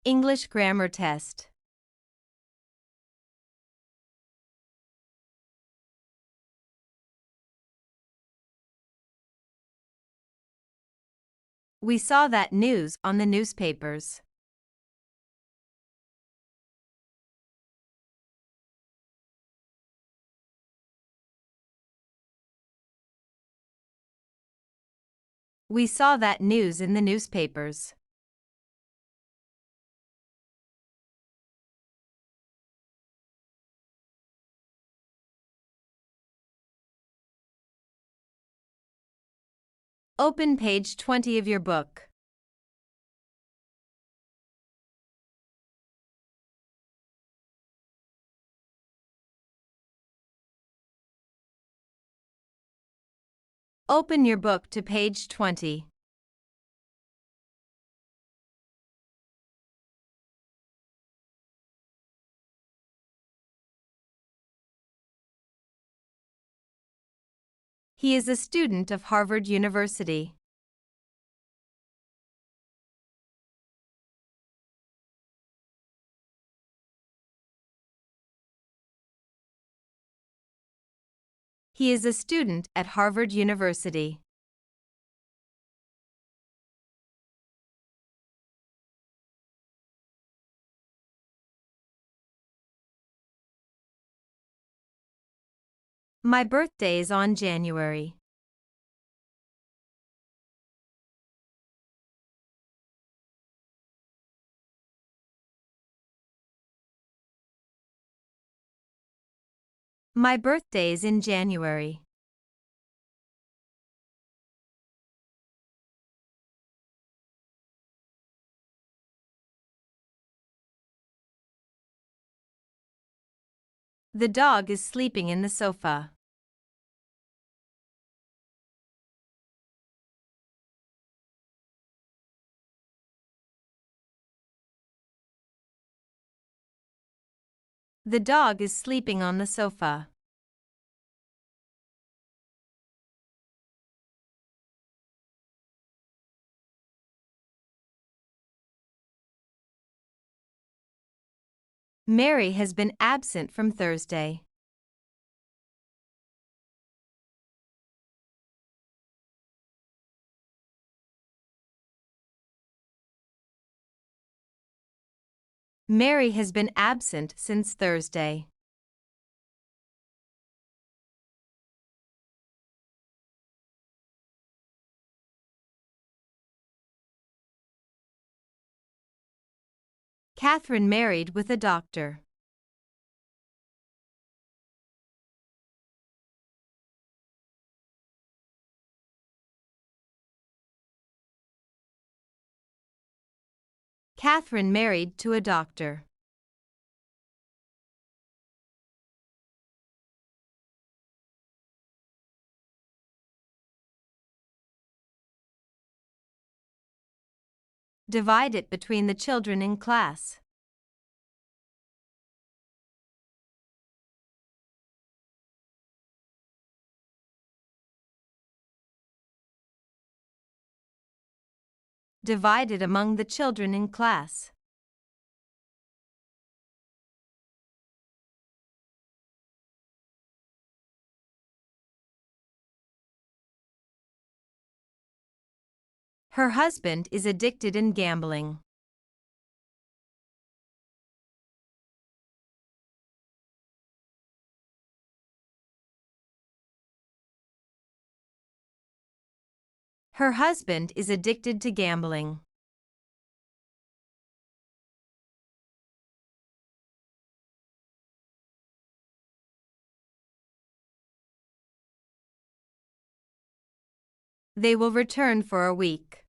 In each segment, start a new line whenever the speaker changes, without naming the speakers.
English grammar test. We saw that news on the newspapers. We saw that news in the newspapers. Open page 20 of your book. Open your book to page 20. He is a student of Harvard University. He is a student at Harvard University. My birthday is on January. My birthday is in January. The dog is sleeping in the sofa. The dog is sleeping on the sofa. Mary has been absent from Thursday. Mary has been absent since Thursday. Catherine married with a doctor. Catherine married to a doctor. Divide it between the children in class. Divide it among the children in class. Her husband is addicted in gambling. Her husband is addicted to gambling. They will return for a week.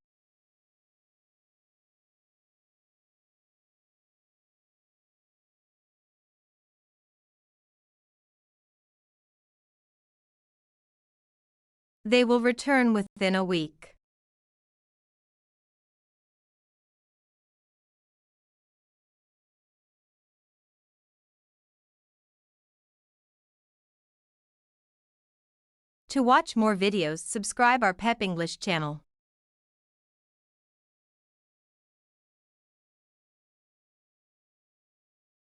They will return within a week. To watch more videos, subscribe our PEP English channel.